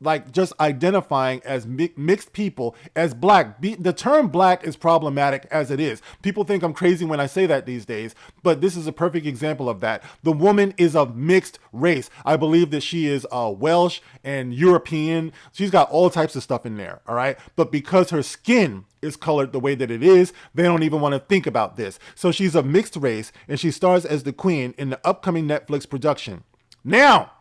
like just identifying as mixed people as black. The term black is problematic as it is. People think I'm crazy when I say that these days, but this is a perfect example of that. The woman is of mixed race. I believe that she is Welsh and European. She's got all types of stuff in there, all right? But because her skin is colored the way that it is, they don't even want to think about this. So she's of mixed race, and she stars as the queen in the upcoming Netflix production. Now,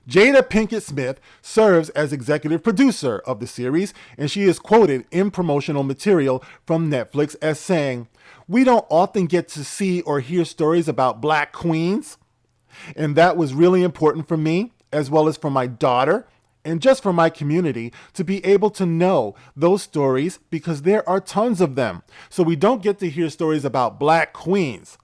Jada Pinkett Smith serves as executive producer of the series, and she is quoted in promotional material from Netflix as saying, "We don't often get to see or hear stories about black queens, and that was really important for me, as well as for my daughter, and just for my community, to be able to know those stories because there are tons of them. So we don't get to hear stories about black queens."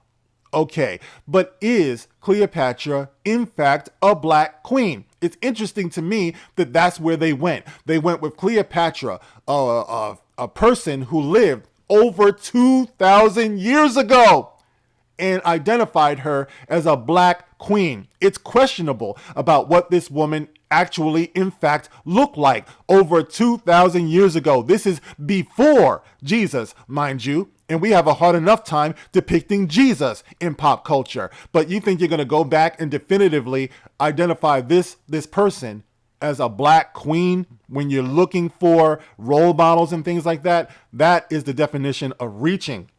Okay, but is Cleopatra, in fact, a black queen? It's interesting to me that that's where they went. They went with Cleopatra, a person who lived over 2,000 years ago, and identified her as a black queen. It's questionable about what this woman actually, in fact, looked like over 2,000 years ago. This is before Jesus, mind you. And we have a hard enough time depicting Jesus in pop culture. But you think you're going to go back and definitively identify this person as a black queen when you're looking for role models and things like that? That is the definition of reaching.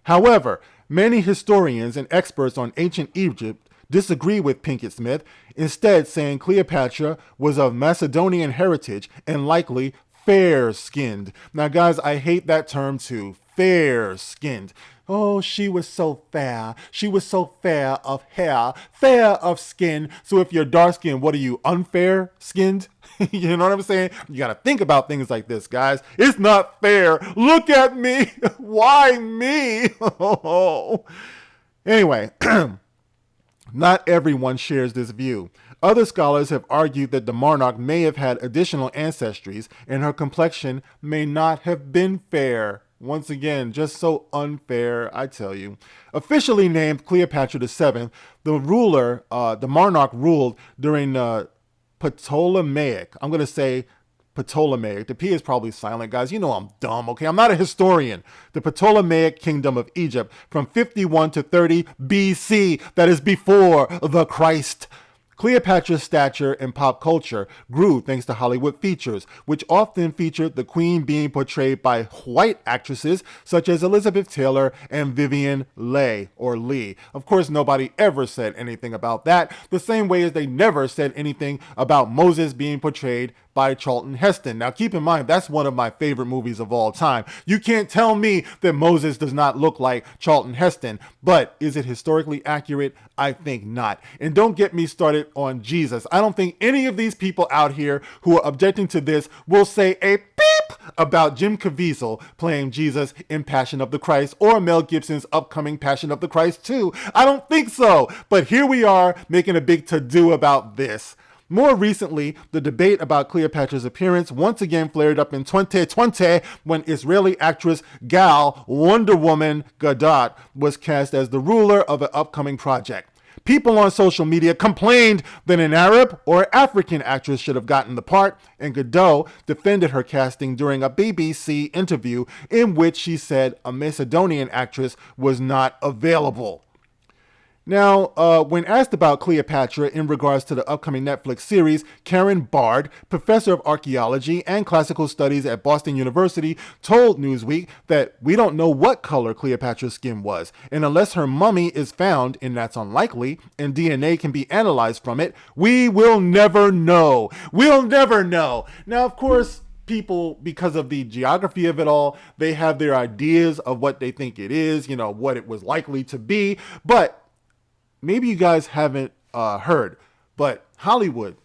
However, many historians and experts on ancient Egypt disagree with Pinkett Smith, instead saying Cleopatra was of Macedonian heritage and likely fair-skinned. Now, guys, I hate that term too. Fair-skinned. Oh, she was so fair. She was so fair of hair, fair of skin. So if you're dark-skinned, what are you, unfair-skinned? You know what I'm saying? You got to think about things like this, guys. It's not fair. Look at me. Why me? Anyway, not everyone shares this view. Other scholars have argued that the monarch may have had additional ancestries and her complexion may not have been fair. Once again, just so unfair, I tell you. Officially named Cleopatra VII, the monarch ruled during Ptolemaic. I'm going to say Ptolemaic. The P is probably silent, guys. You know I'm dumb, okay? I'm not a historian. The Ptolemaic kingdom of Egypt from 51 to 30 BC. That is before the Christ. Cleopatra's stature in pop culture grew thanks to Hollywood features, which often featured the queen being portrayed by white actresses such as Elizabeth Taylor and Vivian Leigh or Lee. Of course, nobody ever said anything about that, the same way as they never said anything about Moses being portrayed by Charlton Heston. Now, keep in mind, that's one of my favorite movies of all time. You can't tell me that Moses does not look like Charlton Heston, but is it historically accurate? I think not. And don't get me started on Jesus. I don't think any of these people out here who are objecting to this will say a beep about Jim Caviezel playing Jesus in Passion of the Christ or Mel Gibson's upcoming Passion of the Christ 2. I don't think so. But here we are making a big to-do about this. More recently, the debate about Cleopatra's appearance once again flared up in 2020 when Israeli actress Gal Wonder Woman Gadot was cast as the ruler of an upcoming project. People on social media complained that an Arab or African actress should have gotten the part, and Gadot defended her casting during a BBC interview in which she said a Macedonian actress was not available. Now, when asked about Cleopatra in regards to the upcoming Netflix series, Karen Bard, professor of archaeology and classical studies at Boston University, told Newsweek that we don't know what color Cleopatra's skin was, and unless her mummy is found, and that's unlikely, and DNA can be analyzed from it, we will never know. We'll never know. Now, of course, people, because of the geography of it all, they have their ideas of what they think it is, what it was likely to be, but maybe you guys haven't heard, but Hollywood,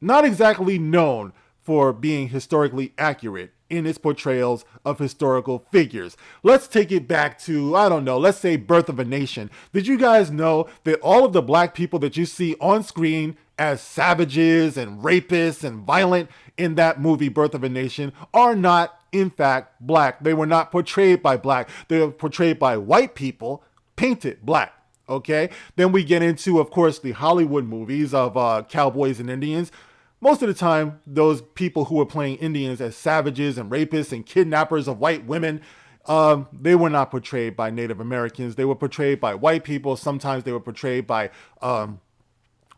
not exactly known for being historically accurate in its portrayals of historical figures. Let's take it back to, let's say Birth of a Nation. Did you guys know that all of the black people that you see on screen as savages and rapists and violent in that movie, Birth of a Nation, are not, in fact, black? They were not portrayed by black. They were portrayed by white people, painted black. Okay, then we get into, of course, the Hollywood movies of cowboys and Indians. Most of the time, those people who were playing Indians as savages and rapists and kidnappers of white women, they were not portrayed by Native Americans. They were portrayed by white people. Sometimes they were portrayed by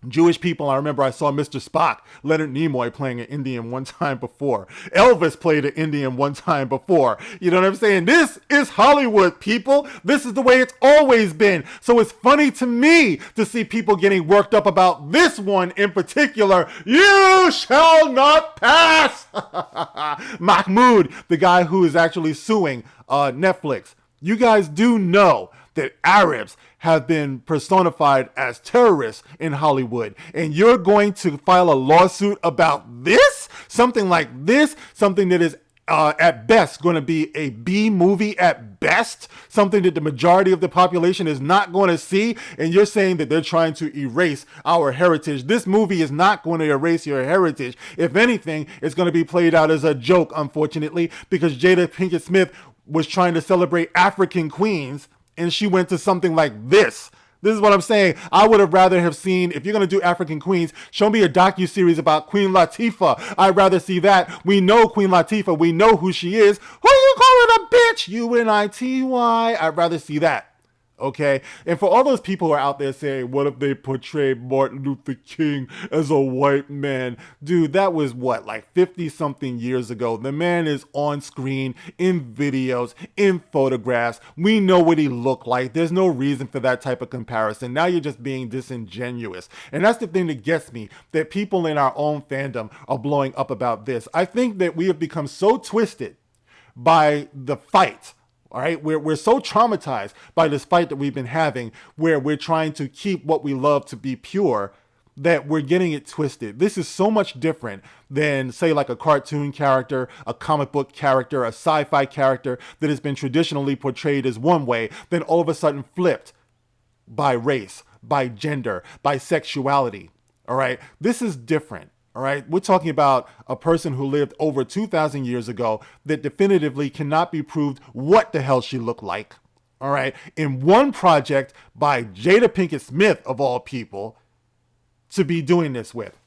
Jewish people. I remember I saw Mr. Spock, Leonard Nimoy, playing an Indian one time before. Elvis played an Indian one time before. You know what I'm saying? This is Hollywood, people. This is the way it's always been. So it's funny to me to see people getting worked up about this one in particular. You shall not pass. Mahmoud, the guy who is actually suing Netflix. You guys do know that Arabs have been personified as terrorists in Hollywood, and you're going to file a lawsuit about this? Something like this? Something that is at best going to be a B movie at best, something that the majority of the population is not going to see, and you're saying that they're trying to erase our heritage. This movie is not going to erase your heritage. If anything, it's going to be played out as a joke, unfortunately, because Jada Pinkett Smith was trying to celebrate African queens, and she went to something like this. This is what I'm saying. I would have rather have seen, if you're going to do African queens, show me a docuseries about Queen Latifah. I'd rather see that. We know Queen Latifah. We know who she is. Who you calling a bitch? UNITY. I'd rather see that. Okay? And for all those people who are out there saying, what if they portrayed Martin Luther King as a white man? Dude, that was what, like 50 something years ago. The man is on screen, in videos, in photographs. We know what he looked like. There's no reason for that type of comparison. Now you're just being disingenuous. And that's the thing that gets me, that people in our own fandom are blowing up about this. I think that we have become so twisted by the fight. All right, we're so traumatized by this fight that we've been having, where we're trying to keep what we love to be pure, that we're getting it twisted. This is so much different than, say, like a cartoon character, a comic book character, a sci-fi character that has been traditionally portrayed as one way, then all of a sudden flipped by race, by gender, by sexuality. All right, this is different. All right, we're talking about a person who lived over 2,000 years ago that definitively cannot be proved what the hell she looked like. All right, in one project by Jada Pinkett Smith, of all people, to be doing this with.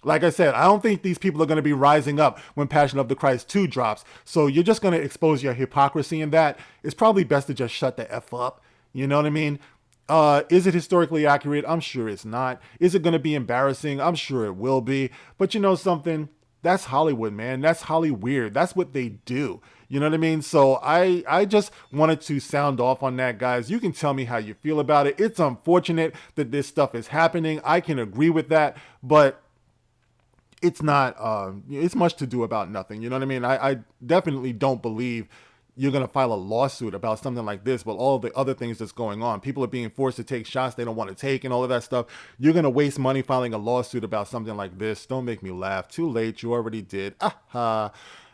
Like I said, I don't think these people are going to be rising up when Passion of the Christ 2 drops. So you're just going to expose your hypocrisy in that. It's probably best to just shut the F up. You know what I mean? Is it historically accurate? I'm sure it's not. Is it going to be embarrassing? I'm sure it will be. But you know something? That's Hollywood, man. That's Hollyweird. That's what they do. You know what I mean? So I just wanted to sound off on that, guys. You can tell me how you feel about it. It's unfortunate that this stuff is happening. I can agree with that. But it's not, it's much to do about nothing. You know what I mean? I definitely don't believe you're going to file a lawsuit about something like this, but all the other things that's going on. People are being forced to take shots they don't want to take and all of that stuff. You're going to waste money filing a lawsuit about something like this. Don't make me laugh. Too late. You already did.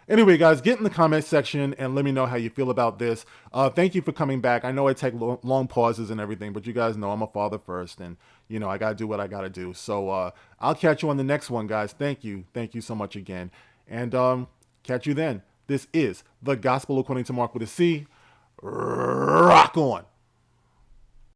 Anyway, guys, get in the comment section and let me know how you feel about this. Thank you for coming back. I know I take long pauses and everything, but you guys know I'm a father first, and, you know, I got to do what I got to do. So I'll catch you on the next one, guys. Thank you. Thank you so much again. And catch you then. This is The Gospel According to Mark with a C. Rock on.